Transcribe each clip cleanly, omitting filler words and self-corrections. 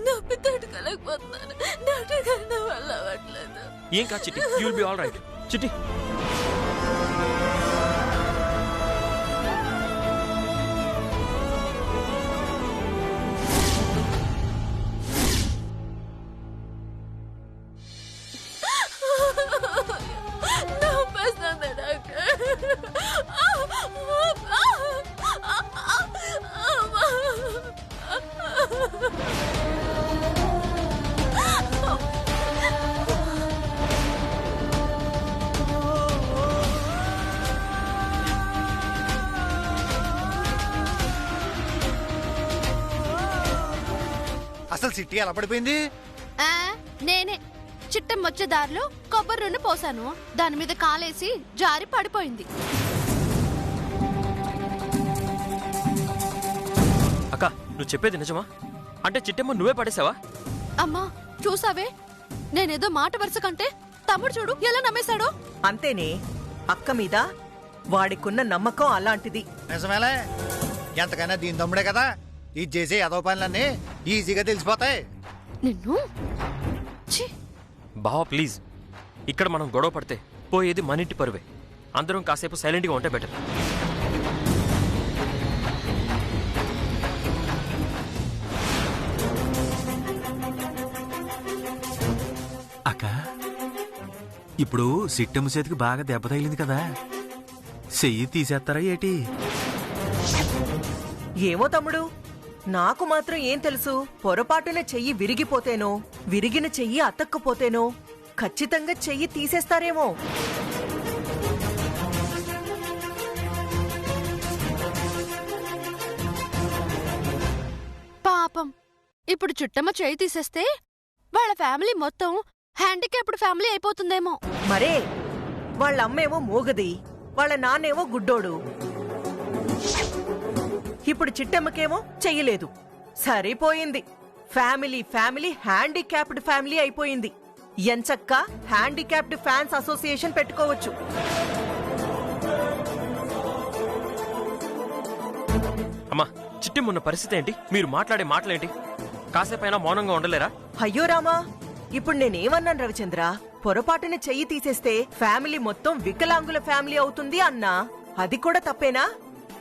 నొప్పి తట్టుకోలేకపోతున్నాను. డాక్టర్ గారు నా వల్ల అవ్వట్లేదు. ఏం కాదు చిట్టి, you will be all right. చిట్టి నొప్పేస్తుంది డాక్టర్. అసలు సిట్టి ఎలా పడిపోయింది? నేనే చిట్టం వచ్చే దారిలో కొబ్బరి నూనె పోసాను. దాని మీద కాలేసి జారి పడిపోయింది. అక్క, నువ్వు చెప్పేది నిజమా? అంటే చిట్టమ్మ నువ్వే పడేసావా? అమ్మా చూసావే, నేనేదో మాట వరుస కంటే తమ్ముడు చూడు ఎలా నమ్మేశాడో. అంతేనే, అక్క మీద వాడికున్న నమ్మకం అలాంటిది. నిజమేలే, ఎంతకైనా దీని తమ్ముడే కదా. ఇది చేసే ఏదో పనులన్నీ ఈజీగా తెలిసిపోతాయి. నిన్ను బావా ప్లీజ్, ఇక్కడ మనం గొడవ పడితే పోయేది మన ఇంటి పరువే. అందరం కాసేపు సైలెంట్గా ఉంటే బెటర్. అక్క, ఇప్పుడు సిట్టమ్మ చేతికి బాగా దెబ్బ తగిలింది కదా, చెయ్యి తీసేస్తారా ఏటి? ఏమో తమ్ముడు, నాకు మాత్రం ఏం తెలుసు. పొరపాటున చెయ్యి విరిగిపోతేనో, విరిగిన చెయ్యి అతక్కుపోతేనో ఖచ్చితంగా చెయ్యి తీసేస్తారేమో. పాపం, ఇప్పుడు చుట్టమ్మ చేయి తీసేస్తే వాళ్ళ ఫ్యామిలీ మొత్తం హ్యాండిక్యాప్డ్ ఫ్యామిలీ అయిపోతుందేమో. మరే, వాళ్ళ అమ్మేమో మూగది, వాళ్ళ నాన్నేమో గుడ్డోడు. ఇప్పుడు చిట్టమ్మకేమో చెయ్యలేదు. సరిపోయింది, ఫ్యామిలీ ఫ్యామిలీ హ్యాండిక్యాప్డ్ ఫ్యామిలీ అయిపోయింది. ఎంచక్కా హ్యాండిక్యాప్డ్ ఫ్యాన్స్ అసోసియేషన్ పెట్టుకోవచ్చు. అమ్మా, చిట్టమ్మ ఉన్న పరిస్థితి ఏంటి? మీరు మాట్లాడే మాటలేంటి? కాసేపైనా మౌనంగా ఉండలేరా? అయ్యో రామా, ఇప్పుడు నేనేమన్నాను రవిచంద్ర? పొరపాటున చెయ్యి తీసేస్తే ఫ్యామిలీ మొత్తం వికలాంగుల ఫ్యామిలీ అవుతుంది అన్నా. అది కూడా తప్పేనా?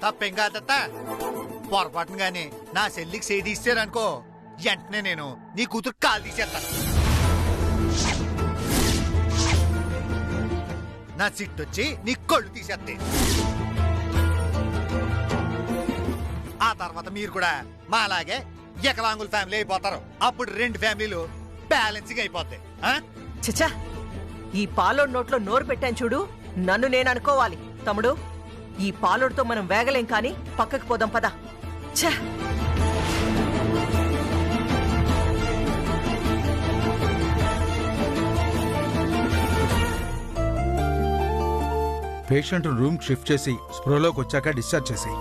తప్పేం కాదత్తా. పొరపాటును గాని నా చెల్లికి చేయి తీసారనుకో, వెంటనే నేను నీ కూతురు కాలు తీసేస్తాను. నా సిట్టొచ్చి నీ కళ్ళు తీసేస్తే ఆ తర్వాత మీరు కూడా మా అలాగే వికలాంగుల ఫ్యామిలీ అయిపోతారు. అప్పుడు రెండు ఫ్యామిలీలు బ్యాలెన్సింగ్ అయిపోతాయి. చచ్చా, ఈ పాలోడ్ నోట్లో నోరు పెట్టాను చూడు, నన్ను నేను అనుకోవాలి. తమ్ముడు, ఈ పాలోడ్తో మనం వేగలేం, కానీ పక్కకు పోదాం పద. ఛ, పేషెంట్ రూమ్ షిఫ్ట్ చేసి స్ప్రోలోకి వచ్చాక డిశ్చార్జ్ చేసి.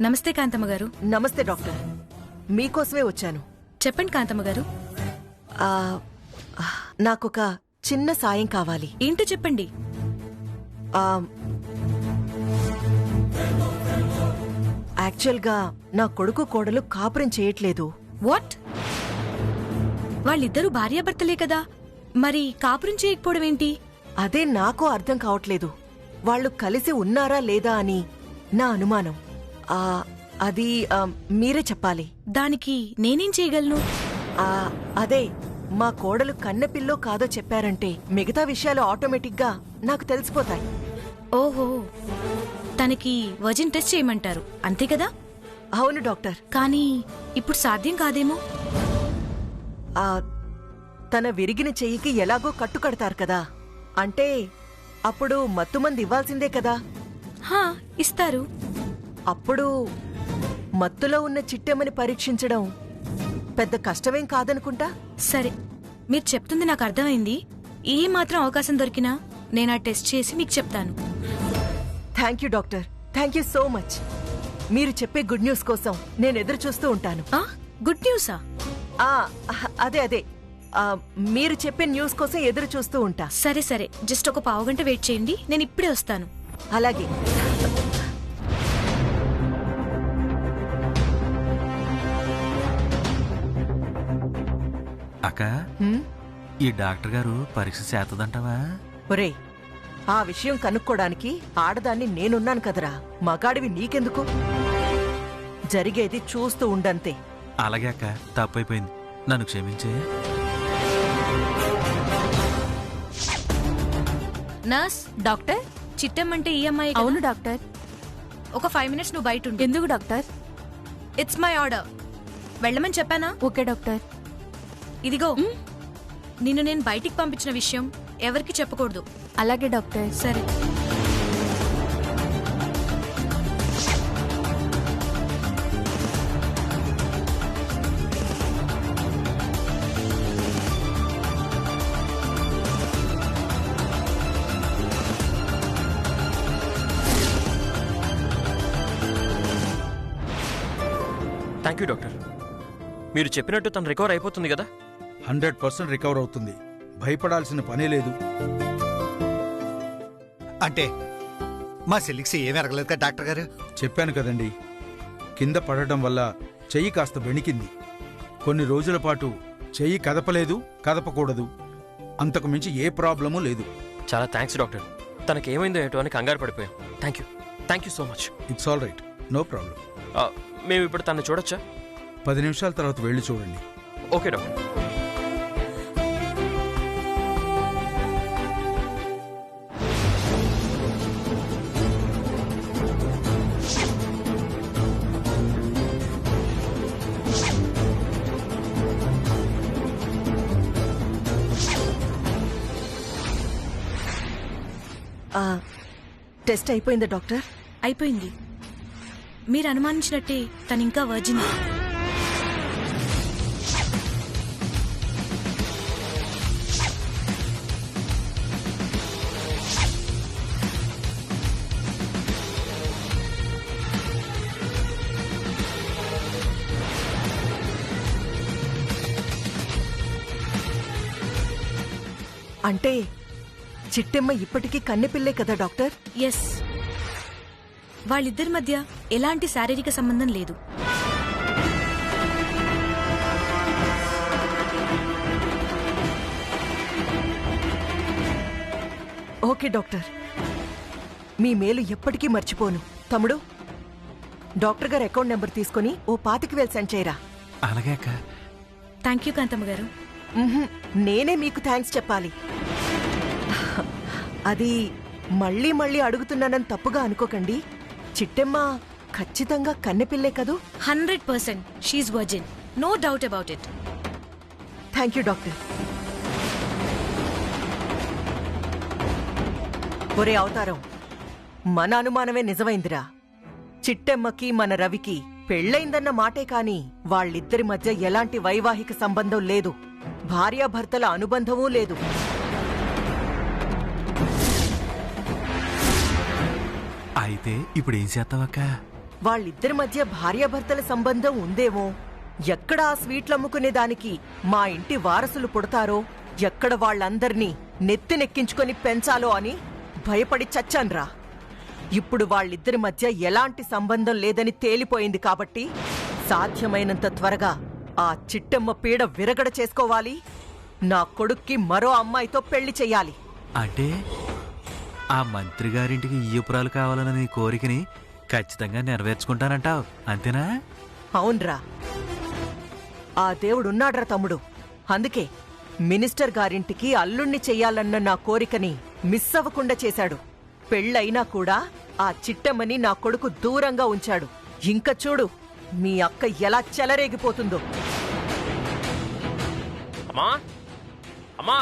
నమస్తే కాంతమ్మ గారు. నమస్తే డాక్టర్, మీకోసమే వచ్చాను. చెప్పండి కాంతమ్మ గారు. నాకొక చిన్న సాయం కావాలి. ఏంటో చెప్పండి. యాక్చువల్గా నా కొడుకు కోడలు కాపురం చేయట్లేదు. వాట్? వాళ్ళిద్దరూ భార్యాభర్తలే కదా, మరి కాపురం చేయకపోవడం ఏంటి? అదే నాకు అర్థం కావట్లేదు. వాళ్ళు కలిసి ఉన్నారా లేదా అని నా అనుమానం. అది మీరే చెప్పాలి. దానికి నేనేం చేయగలను? అదే, మా కోడలు కన్నెపిల్లో కాదో చెప్పారంటే మిగతా విషయాలు ఆటోమేటిక్గా నాకు తెలిసిపోతాయి. ఓహో, తనకి వజన్ టెస్ట్ చేయమంటారు అంతే కదా? అవును డాక్టర్. కానీ ఇప్పుడు సాధ్యం కాదేమో. తన విరిగిన చెయ్యికి ఎలాగో కట్టుకడతారు కదా, అంటే అప్పుడు మత్తుమంది ఇవ్వాల్సిందే కదా. హా, ఇస్తారు. అప్పుడు మత్తులో ఉన్న చిట్టెమ్మని పరీక్షించడం పెద్ద కష్టమేం కాదనుకుంటా. సరే, మీరు చెప్తుంది నాకు అర్థమైంది. ఏ మాత్రం అవకాశం దొరికినా నేను ఆ టెస్ట్ చేసి మీకు చెప్తాను. Thank you doctor, thank you so much. మీరు చెప్పే గుడ్ న్యూస్ కోసం నేను ఎదురు చూస్తూ ఉంటాను. గుడ్ న్యూసా? అదే మీరు చెప్పే న్యూస్ కోసం ఎదురు చూస్తూ ఉంటా. సరే సరే, జస్ట్ ఒక పావుగంట వెయిట్ చేయండి, నేను ఇప్పుడే వస్తాను. అలాగే. అక్క, ఈ డాక్టర్ గారు పరీక్ష చేతదంటావా? ఒరే, ఆ విషయం కనుక్కోడానికి ఆడదాన్ని నేనున్నాను కదరా, మగాడివి నీకెందుకు? జరిగేది చూస్తూ ఉండంతే. అలాగే అక్క, తప్పైపోయింది, నన్ను క్షమించే. నర్స్, డాక్టర్, చిట్టమ్మంటే ఈ అమ్మాయి కదా? అవును డాక్టర్. ఒక 5 minutes నువ్వు బయట ఉండు. ఎందుకు డాక్టర్? It's my order. వెళ్ళమని చెప్పానా? Okay doctor. ఇదిగో, నిన్ను నేను బయటికి పంపించిన విషయం ఎవరికి చెప్పకూడదు. అలాగే డాక్టర్. సరే. Thank you doctor. మీరు చెప్పినట్టు తను రికవర్ అయిపోతుంది కదా? 100% రికవర్ అవుతుంది. భయపడాల్సిన పనే లేదు. అంటే మా చెల్లికి ఏమి ఎరగలేదు కదా డాక్టర్ గారు? చెప్పాను కదండి, కింద పడటం వల్ల చెయ్యి కాస్త బెణికింది. కొన్ని రోజుల పాటు చెయ్యి కదపలేదు, కదపకూడదు. అంతకు మించి ఏ ప్రాబ్లమూ లేదు. చాలా థ్యాంక్స్ డాక్టర్. తనకేమైందో ఏంటో అని కంగారు పడిపోయాం. Thank you so much. It's all right, no problem. మేము ఇప్పుడు తను చూడొచ్చా? 10 నిమిషాల తర్వాత వెళ్ళి చూడండి. Okay doctor. టెస్ట్ అయిపోయిందా డాక్టర్? అయిపోయింది. మీరు అనుమానించినట్టే తనింకా వర్జిన్. అంటే చిట్టెమ్మ ఇప్పటికీ కన్నెపిల్లే కదా డాక్టర్? ఎస్, వాళ్ళిద్దరి మధ్య ఎలాంటి శారీరక సంబంధం లేదు. ఓకే డాక్టర్, మీ మేలు ఎప్పటికీ మర్చిపోను. తమ్ముడు, డాక్టర్ గారు అకౌంట్ నెంబర్ తీసుకుని ఓ 25,000 సెండ్ చేయరా. అలాగే అక్క. థ్యాంక్ యూ కాంతమ్మ గారు. నేనే మీకు థ్యాంక్స్ చెప్పాలి. అది మళ్ళీ మళ్ళీ అడుగుతున్నానని తప్పుగా అనుకోకండి. చిట్టెమ్మ ఖచ్చితంగా కన్నెపిల్లే కదూ? 100% she's virgin, no doubt about it. Thank you doctor. ఒరే అవతారం, మన అనుమానమే నిజమైందిరా. చిట్టెమ్మకి మన రవికి పెళ్ళైందన్న మాటే కాని వాళ్ళిద్దరి మధ్య ఎలాంటి వైవాహిక సంబంధం లేదు. భార్యాభర్తల అనుబంధమూ లేదు. అయితే ఇప్పుడు ఏం చేస్తావక్క? వాళ్ళిద్దరి మధ్య భార్యాభర్తల సంబంధం ఉందేమో. ఎక్కడ ఆ స్వీట్లమ్ముకునే దానికి మా ఇంటి వారసులు పుడతారో, ఎక్కడ వాళ్ళందర్నీ నెత్తినెక్కించుకొని పెంచాలో అని భయపడి చచ్చాన్రా. ఇప్పుడు వాళ్ళిద్దరి మధ్య ఎలాంటి సంబంధం లేదని తేలిపోయింది కాబట్టి సాధ్యమైనంత త్వరగా ఆ చిట్టెమ్మ పీడ విరగడ చేసుకోవాలి. నా కొడుక్కి మరో అమ్మాయితో పెళ్లి చెయ్యాలి. అంటే ఆ మంత్రి గారింటికి ఇయ్యపురాలు కావాలన్న నీ కోరికని ఖచ్చితంగా నెరవేర్చుకుంటానంటావు, అంతేనా? అవునరా, ఆ దేవుడున్నాడ్రా తమ్ముడు. అందుకే మినిస్టర్ గారింటికి అల్లుణ్ణి చెయ్యాలన్న నా కోరికని మిస్ అవ్వకుండా చేశాడు. పెళ్ళైనా కూడా ఆ చిట్టమ్మని నా కొడుకు దూరంగా ఉంచాడు. ఇంక చూడు మీ అక్క ఎలా చెలరేగిపోతుందో. అమ్మా అమ్మా,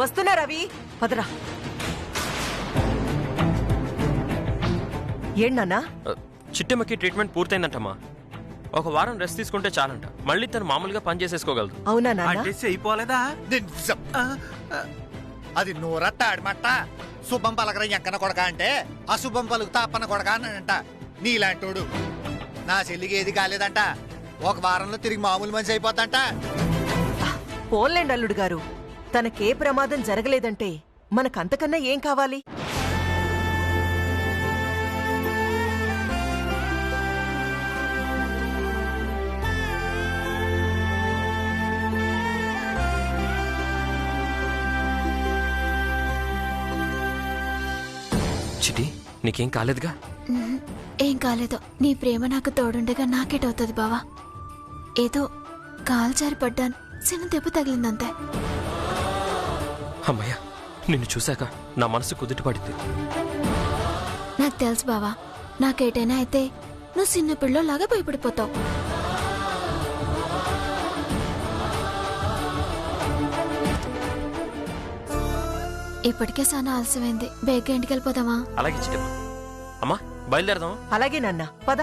వస్తున్నా రవి, పదరా. ఏంటన్నా? చిట్టమ్మకి ట్రీట్మెంట్ పూర్తయిందంటమ్మా. 1 వారం రెస్ట్ తీసుకుంటే చాలంట. మళ్ళీ తను మామూలుగా పని చేసేసుకోగలదు. అవునా నాన్న? అంటే అయిపోలేదా? అది నూరట్ట ఆడమట్ట. శుభం పలకర ఎంకన కొడక అంటే అశుభం పలుకుతా అప్పన కొడక అనంట. నీలాంటోడు నా చెల్లికి ఏది కాలేదంట. 1 వారంలో తిరిగి మామూలు మనిషి అయిపోతాంట. పోన్లేండి అల్లుడు గారు, తనకే ప్రమాదం జరగలేదంటే మనకంతకన్నా ఏం కావాలి? చిటి, నీకేం కాలేదుగా? ఏం కాలేదు. నీ ప్రేమ నాకు తోడుండగా నాకేటవుతుంది బావా. ఏదో కాలు జారి పడ్డాను, చిన్న దెబ్బ తగిలిందంతే. అమ్మయ్య, నిన్ను చూశాక నా మనసు కుదుటపడింది. నాకు తెలుసు బావా, నాకేటైనా అయితే నువ్వు చిన్న పిల్లలాగా భయపడిపోతావు. ఇప్పటికే చాలా ఆలస్యమైంది, బేగ్గా ఇంటికి వెళ్ళిపోదామా? అలాగే చిట్టమ్మ. అమ్మా, బయలుదేరదాం. అలాగే నాన్న, పద.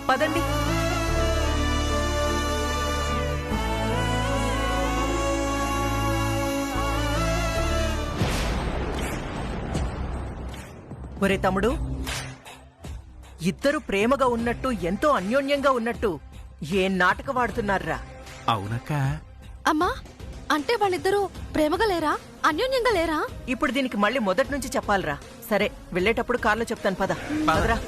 పదండి. ఒరే తమ్ముడు, ఇద్దరు ప్రేమగా ఉన్నట్టు, ఎంతో అన్యోన్యంగా ఉన్నట్టు ఏం నాటకవాడుతున్నారా? అవునక్క. అమ్మా, అంటే వాళ్ళిద్దరూ ప్రేమగా లేరా, అన్యోన్యంగా లేరా? ఇప్పుడు దీనికి మళ్ళీ మొదటి నుంచి చెప్పాలరా? సరే, వెళ్ళేటప్పుడు కార్లో చెప్తాను, పద. పదరా.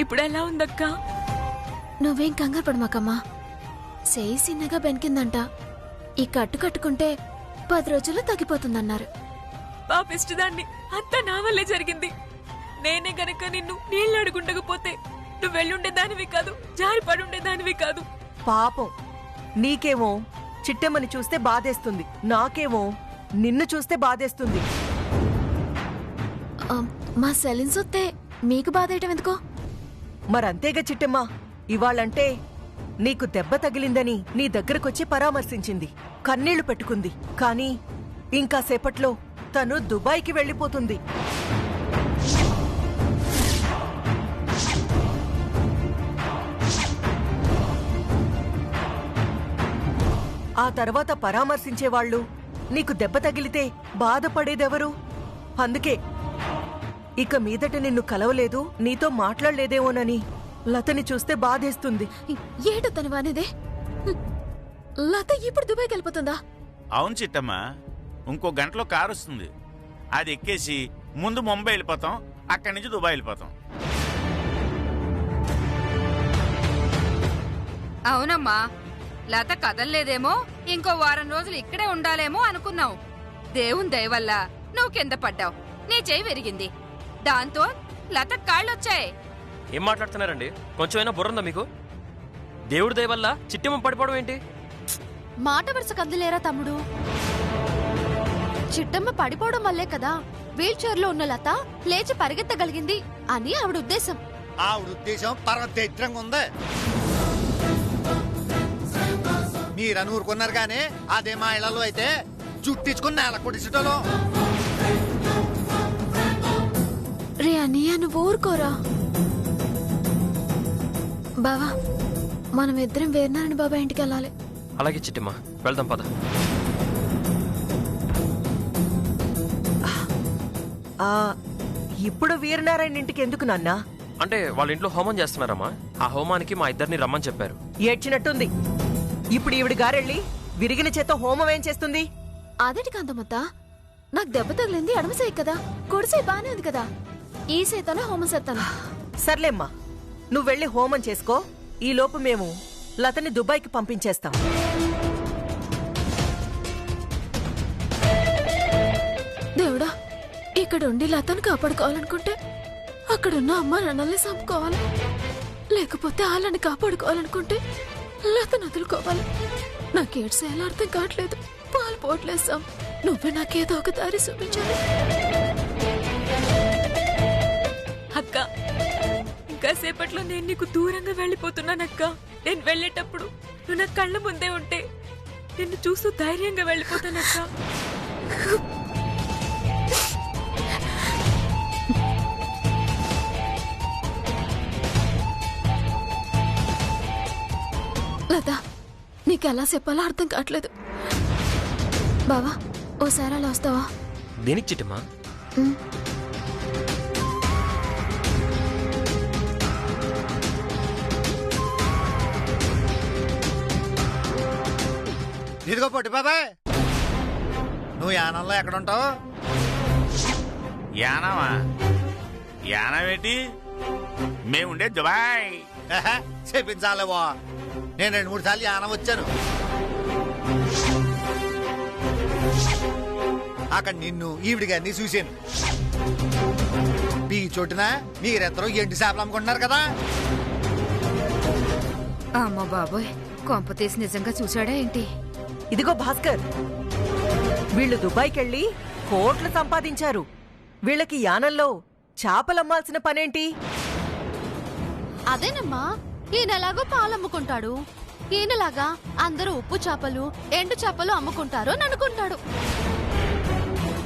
ఇప్పుడు ఎలా ఉందక్క? నువ్వేం కంగారు పడమాకమ్మా. చేయి చిన్నగా బెనికిందంట. ఈ కట్టు కట్టుకుంటే 10 రోజుల్లో తగ్గిపోతుందన్నారు. పాపిష్టదాన్ని, అంతా నా వల్లే జరిగింది. నేనే గనక నిన్ను నీళ్ళు అడుగుండకపోతే నువ్వు వెళ్ళుండేదానివి కాదు, జారి పడుండేదానివి కాదు. పాపం, నీకేమో చిట్టెమ్మని చూస్తే బాధేస్తుంది, నాకేమో నిన్ను చూస్తే బాధేస్తుంది. మా సెలిన్ సొత్తే మీకు బాధేయటం ఎందుకో? మరంతేగా చిట్టెమ్మ, ఇవాళంటే నీకు దెబ్బ తగిలిందని నీ దగ్గరకొచ్చి పరామర్శించింది, కన్నీళ్లు పెట్టుకుంది. కానీ ఇంకా సేపట్లో తను దుబాయ్కి వెళ్ళిపోతుంది. ఆ తర్వాత పరామర్శించేవాళ్లు నీకు దెబ్బ తగిలితే బాధపడేదెవరు? అందుకే ఇక మీదట నిన్ను కలవలేదు, నీతో మాట్లాడలేదేమోనని లతని చూస్తే బాధేస్తుంది. ఏడు తను అనేదే? లత ఇప్పుడు దుబాయ్కి వెళ్ళిపోతుందా? అవును చిట్టమ్మా, ఇంకో గంటలో కారు వస్తుంది. అది ఎక్కేసి ముందు ముంబై వెళ్ళిపోతాం, అక్కడి నుంచి దుబాయ్ వెళ్ళిపోతాం. అవునమ్మా, లత కదల్లేదేమో, ఇంకో వారం రోజులు ఇక్కడే ఉండాలేమో అనుకున్నావు. దేవుని దయ వల్ల నువ్వు కింద పడ్డావు, నీ చెయ్యి విరిగింది. దాంతో లత కాళ్ళొచ్చాయి. ఏం మాట్లాడుతున్నారండి? కొంచెమైనా బుర్రందా మీకు? దేవుడి దయ వల్ల చిట్టెమ్మ పడిపోవడం ఏంటి? మాట వరుస కదిలేరా తమ్ముడు? చిట్టమ్మ పడిపోవడం వల్లే కదా వీల్ చైర్ లో ఉన్న లత లేచి పరిగెత్తగలిగింది అని ఆవిడ ఉద్దేశం. ఆవిడ ఉద్దేశం పరమదైత్రంగా ఉంది. మీరని ఊరుకున్నారు గానీ అదే మా ఇళ్లలో అయితే జుట్టించుకుని నేల కొడిచటలో. రే అన్నయ్య, నువ్వు ఊరుకోరా. బావా, మనం ఇద్దరం వేరునారాయణ బాబా ఇంటికి వెళ్ళాలి. అలాగే చిట్టెమ్మ, వెళ్దాం పద. ఇప్పుడు వీరనారాయణ ఇంటికి ఎందుకు నాన్నా? అంటే వాళ్ళ ఇంట్లో హోమం చేస్తున్నారమ్మా. ఆ హోమానికి మా ఇద్దరిని రమ్మని చెప్పారు. ఏడ్చినట్టుంది. ఇప్పుడు ఈవిడ గారెళ్ళి విరిగిన చేత హోమం ఏం చేస్తుంది? అదేటి కాంతమ్మత్త, నాకు దెబ్బ తగిలింది ఎడమ చేయి కదా, కుడి చేయి బానే ఉంది కదా, ఈ చేతనే హోమం చేస్తాను. సర్లేమ్మా, నువ్వు వెళ్ళి హోమం చేసుకో. ఈ లోపు మేము లతని దుబాయ్కి పంపించేస్తాం. దేవుడా, ఇక్కడుండి లతను కాపాడుకోవాలనుకుంటే అక్కడున్న అమ్మ నాన్నల్ని చంపుకోవాలి, లేకపోతే వాళ్ళని కాపాడుకోవాలనుకుంటే లతను వదులుకోవాలి. నాకేడ్స్ ఎలా అర్థం కావట్లేదు. పాలు పోట్లేసాం. నువ్వే నాకేదో ఒక దారి చూపించాలి. అక్క ఇంకాసేపట్లో నేను నీకు దూరంగా వెళ్ళిపోతున్నానక్క. నేను వెళ్ళేటప్పుడు నువ్వు నా కళ్ళ ముందే ఉంటే నిన్ను చూస్తూ ధైర్యంగా వెళ్ళిపోతానక్క. లత, నీకెలా చెప్పాలో అర్థం కావట్లేదు. బావా, ఓసారి అలా వస్తావా? దేనికి చిట్టమ్మా? ఇదిగో పొట్టి బాబాయ్, నువ్వు యానంలో ఎక్కడుంటావు? యానమా? యానం ఏంటి? మేముండే దుబాయ్. చెప్పించాలేవో, నేను 2-3 సార్లు యానం వచ్చాను. అక్కడ నిన్ను ఈవిడి గారిని చూశాను. ఈ చోటున మీరెద్దరూ ఎండు చేపలు అమ్ముకుంటున్నారు కదా. అమ్మో బాబోయ్, కొంపతీసి నిజంగా చూశాడా ఏంటి? ఇదిగో భాస్కర్, వీళ్ళు దుబాయ్కెళ్ళి కోట్లు సంపాదించారు. వీళ్ళకి యానంలో చేపలమ్మాల్సిన పనేంటి? అదేనమ్మా, ఈయనలాగో పాలు అమ్ముకుంటాడు, ఈయనలాగా అందరూ ఉప్పు చేపలు ఎండు చేపలు అమ్ముకుంటారు అని అనుకుంటాడు.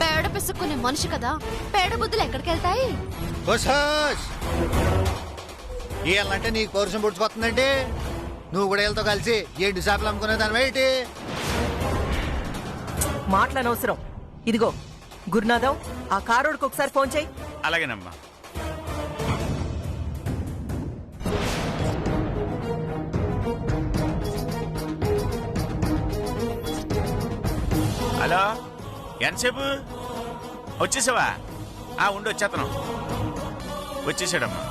పేడ పిసుక్కునే మనిషి కదా, పేడ బుద్ధులు ఎక్కడికెళ్తాయి? వీళ్ళంటే నీకు పౌరుషం పుడుచుకొస్తుందండి. నువ్వు కూడా వీళ్ళతో కలిసి ఎండు చేపలు అమ్ముకునే దాని ఏంటి? మాటలనవసరం. ఇదిగో గురునాథం, ఆ కారోడికి ఒకసారి ఫోన్ చేయి. అలాగేనమ్మా. హలో, ఎంతసేపు వచ్చేసావా? ఉండి వచ్చేతను. వచ్చేసాడమ్మా.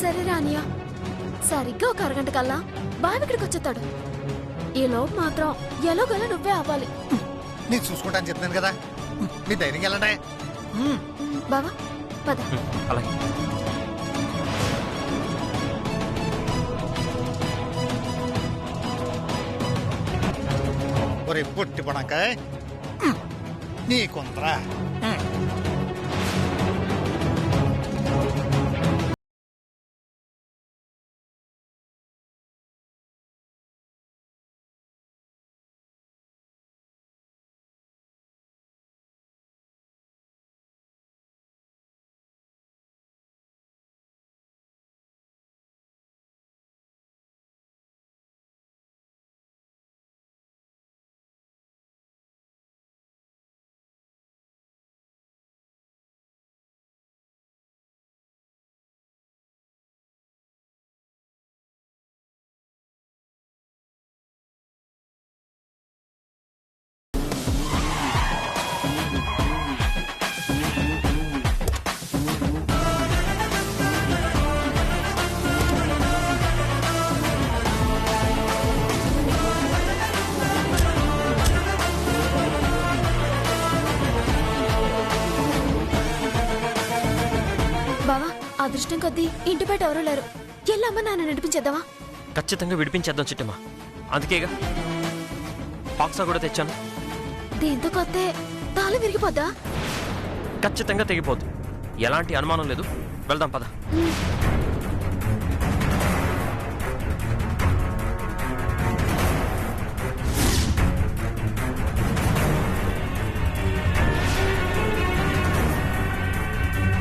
సరే రానియా, సరిగ్గా ఒక అరగంట కల్లా బావి ఇక్కడికి వచ్చేస్తాడు. ఈ లోపు మాత్రం ఎలాగోలా నువ్వే అవ్వాలి. నీకు చూసుకుంటాను చెప్తాను కదా, మీ ధైర్యం వెళ్ళండి. బావా పద. అలాగే. ఒరే పొట్టి పడక నీ కొందరా. అదృష్టం కొద్దీ ఇంటి బయట ఎవరూ లేరు. ఎల్లమ్మ నాన్న నడిపించేద్దామా? ఖచ్చితంగా విడిపించేద్దాం చిట్టమ్మా. అందుకేగా బాక్సా కూడా తెచ్చాను. దీంతో కొత్తే తాళం విరిగిపోద్దా? ఖచ్చితంగా తెగిపోద్ది, ఎలాంటి అనుమానం లేదు. వెళ్దాం పద.